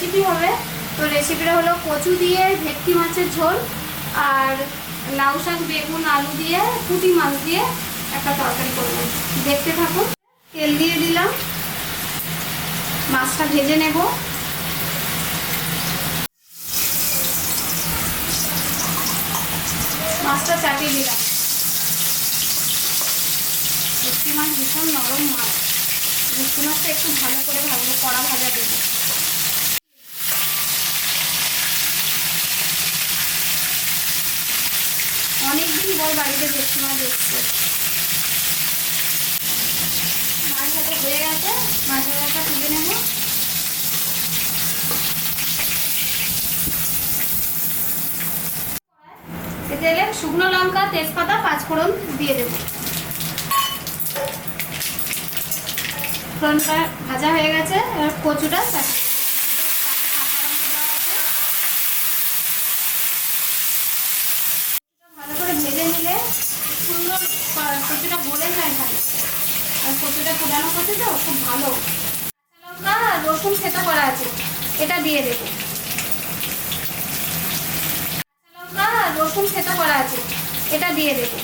Recipe হবে। তো রেসিপিটা হলো কচু দিয়ে ভেটকি মাছের ঝোল আর লাউ শাক বেগুন আলু দিয়ে পুঁটি মাছ দিয়ে একটা তরকারি করবো। দেখতে থাকুন। তেল দিয়ে দিলাম, মাছটা ভেজে নেব। মাছটা চাপিয়ে দিলাম। ভেটকি মাছ ভীষণ নরম মাছ, ভেটকি মাছটা একটু ভালো করে ভাজবো, কড়া ভাজা দেবো। অনেকদিন পর বাড়িতে ভেটকি মাছ এসছে। মাছ ভাজা হয়ে গেছে, মাছ ভাজাটা তুলে নেব। তেলে শুকনো লঙ্কা তেজপাতা পাঁচফোড়ন দিয়ে দেবো। ফোড়নটা ভাজা হয়ে গেছে, এবার কচুটা ভালো করে ভেজে নিলে সুন্দর কচুটা গলে যায় ভালো। আর কচুটা পুরানো কচু তো খুব ভালো। কাঁচা লঙ্কা রসুন থেতো করা আছে, এটা দিয়ে দেবো। কাঁচা লঙ্কা রসুন থেতো করা আছে, এটা দিয়ে দেবো।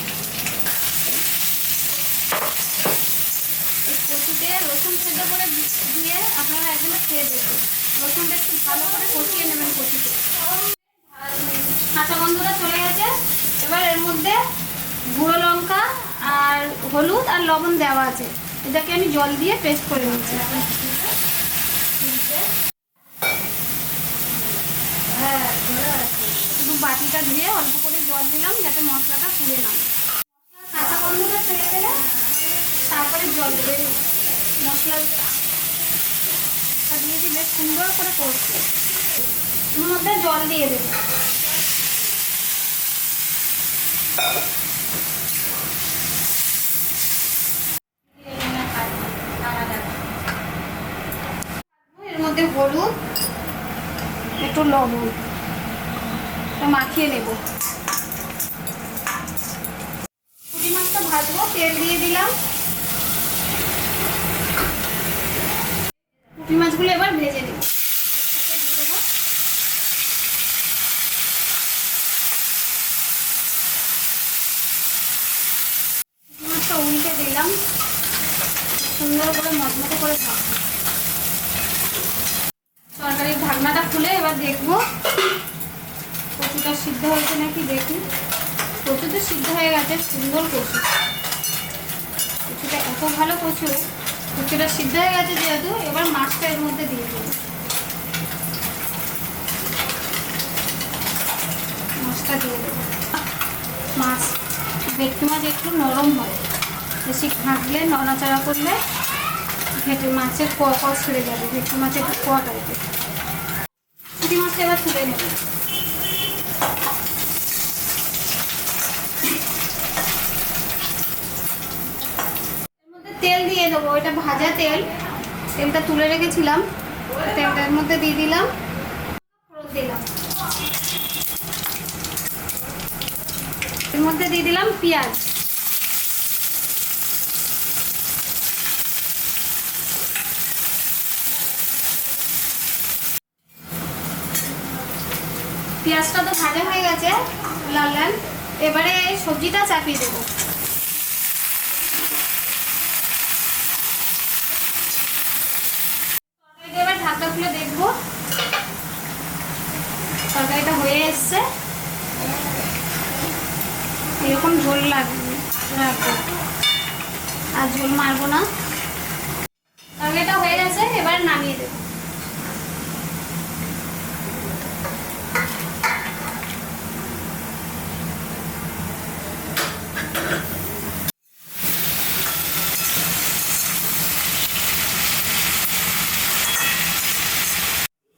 কচুতে রসুন সেদ্ধ করে দিয়ে আপনারা একদিন খেয়ে দেখবেন। রসুনটা একটু ভালো করে কষিয়ে নেবেন কচুতে। কাঁচা গন্ধটা চলে গেছে, এবার এর মধ্যে গুঁড়ো লঙ্কা আর হলুদ আর লবণ দেওয়া আছে, এটাকে আমি জল দিয়ে পেস্ট করে নিচ্ছি। শুধু বাটিটা ধুয়ে অল্প করে জল দিলাম যাতে মশলাটা পুড়ে না। কাঁচা গন্ধটা চলে গেলে তারপরে জল দেবে। মশলাটা দিয়েছি, বেশ সুন্দর করে করছে। এর মধ্যে জল দিয়ে দেবে। এর মধ্যে হলুদ একটু লবণ মাখিয়ে নেব। পুঁটি মাছটা ভাজবো, তেল দিয়ে দিলাম। পুঁটি মাছগুলো এবার ভেজে নেব। পুঁটি মাছটা উল্টে দিলাম, সুন্দর করে মচমচে করে ভাজবো। তরকারির ঢাকনাটা খুলে এবার দেখবো কচুটা সিদ্ধ হয়েছে নাকি। দেখি, কচু তো সিদ্ধ হয়ে গেছে, সুন্দর কচু। কচুটা এত ভালো কচু, কচুটা সিদ্ধ হয়ে গেছে যেহেতু, এবার মাছটা এর মধ্যে দিয়ে দেবো। মাছটা দিয়ে দেবো। মাছ ভেটকি মাছ একটু নরম হয়, বেশি ঘাঁটলে নড়াচড়া করলে মাছের কোয়া ছেড়ে যাবে। ভেটকি মাছ একটু কোয়া টাইপের। পুঁটি মাছটা এবার তুলে নেবে। তেল দিয়ে দেবো, এটা ভাজা তেল, তেলটা তুলে রেখেছিলাম, তেলটার মধ্যে দিয়ে দিলাম। দিলাম এর মধ্যে দিয়ে দিলাম পেঁয়াজ। পেঁয়াজটা তো ভাজা হয়ে গেছে লাল লাল, এবারে সবজিটা চাপিয়ে দেবো। এবার ঢাকনা খুলে দেখবো তরকারিটা হয়ে এসছে। এরকম ঝোল লাগবে, আর ঝোল মারবো না। তরকারিটা হয়ে গেছে, এবার নামিয়ে দেবো।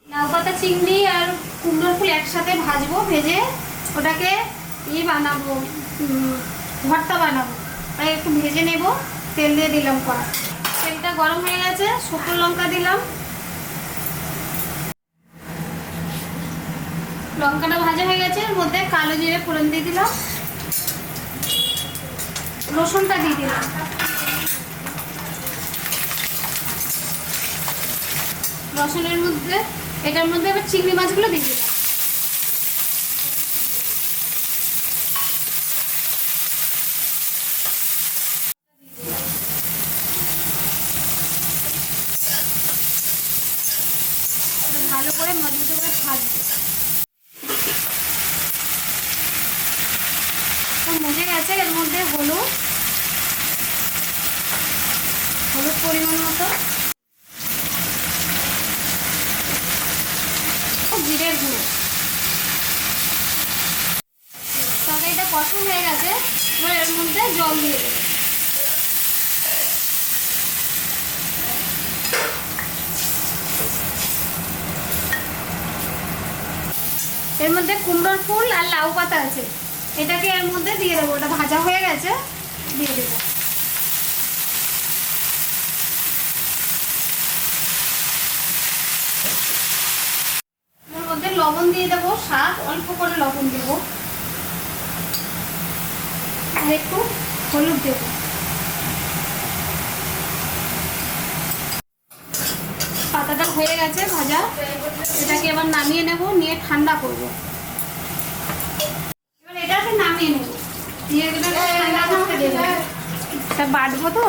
লাউ পাতা চিংড়ি আর কুমড়োর ফুল একসাথে ভাজবো, ভেজে ওটাকে বানাবো, ভর্তা বানাবো। তাই একটু ভেজে নেব। তেল দিয়ে দিলাম কড়া, তেলটা গরম হয়ে গেছে, শুকনো লঙ্কা দিলাম। লঙ্কাটা ভাজা হয়ে গেছে, এর মধ্যে কালো জিরে ফোড়ন দিয়ে দিলাম। রসুনটা দিয়ে দিলাম। রসুনের মধ্যে এটার মধ্যে এবার চিংড়ি মাছগুলো দিয়ে দিলাম। ভালো করে মজবুত করে ভাজবো। মজে গেছে। এর মধ্যে হলুদ পরিমাণ মতো, জিরের গুঁড়ো। তরকারিটা কষা হয়ে গেছে, এবার এর মধ্যে জল দিয়ে দেবো। এর মধ্যে কুমড়োর ফুল আর লাউ পাতা আছে, এটাকে এর মধ্যে দিয়ে দেবো। ওটা ভাজা হয়ে গেছে, দিয়ে দেবো। এর মধ্যে লবণ দিয়ে দেবো, স্বাদ অল্প করে লবণ দেবো, আর একটু হলুদ দেবো। পাতাটা হয়ে গেছে ভাজা, এটাকে এবার নামিয়ে নেব, নিয়ে ঠান্ডা করব। এবার এটাকে নামিয়ে নেব, দিয়ে ঠান্ডা করতে দেবো। এটা বাটবো তো,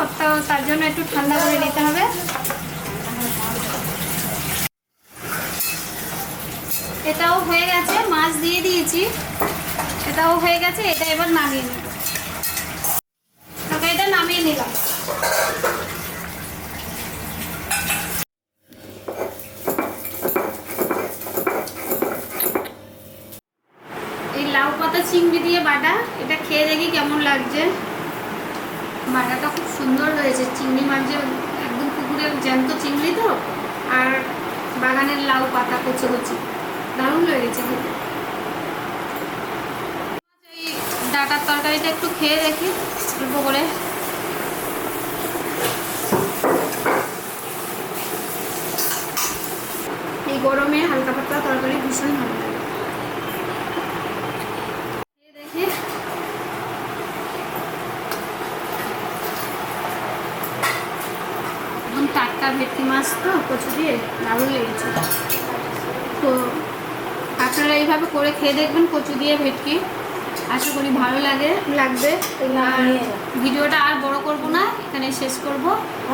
তার জন্য একটু ঠান্ডা করে নিতে হবে। এটাও হয়ে গেছে, মাছ দিয়ে দিয়েছি, এটাও হয়ে গেছে। এটা এবার নামিয়ে নেব। এটা নামিয়ে নিলাম। এই লাউ পাতা চিংড়ি দিয়ে বাটা, এটা খেয়ে দেখি কেমন লাগছে। বাটাটা খুব সুন্দর হয়েছে। চিংড়ি মাছ যে একদম পুকুরের জ্যান্ত চিংড়ি তো, আর বাগানের লাউ পাতা কচি কচি, দারুণ লেগেছে খেতে। এই ডাটার তরকারিটা একটু খেয়ে দেখি অল্প করে। এই গরমে হালকা পাতলা তরকারি ভীষণ ভালো লাগে। দেখি একদম টাটকা ভেটকি মাছ তো কচু দিয়ে, দারুণ লেগেছে। তো আপনারা এইভাবে করে খেয়ে দেখবেন কচু দিয়ে ভেটকি, আশা করি ভালো লাগবে। আর ভিডিওটা আর বড় করব না, এখানে শেষ করব।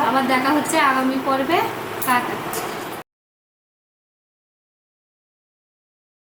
আবার দেখা হচ্ছে আগামী পর্বে। টাটা।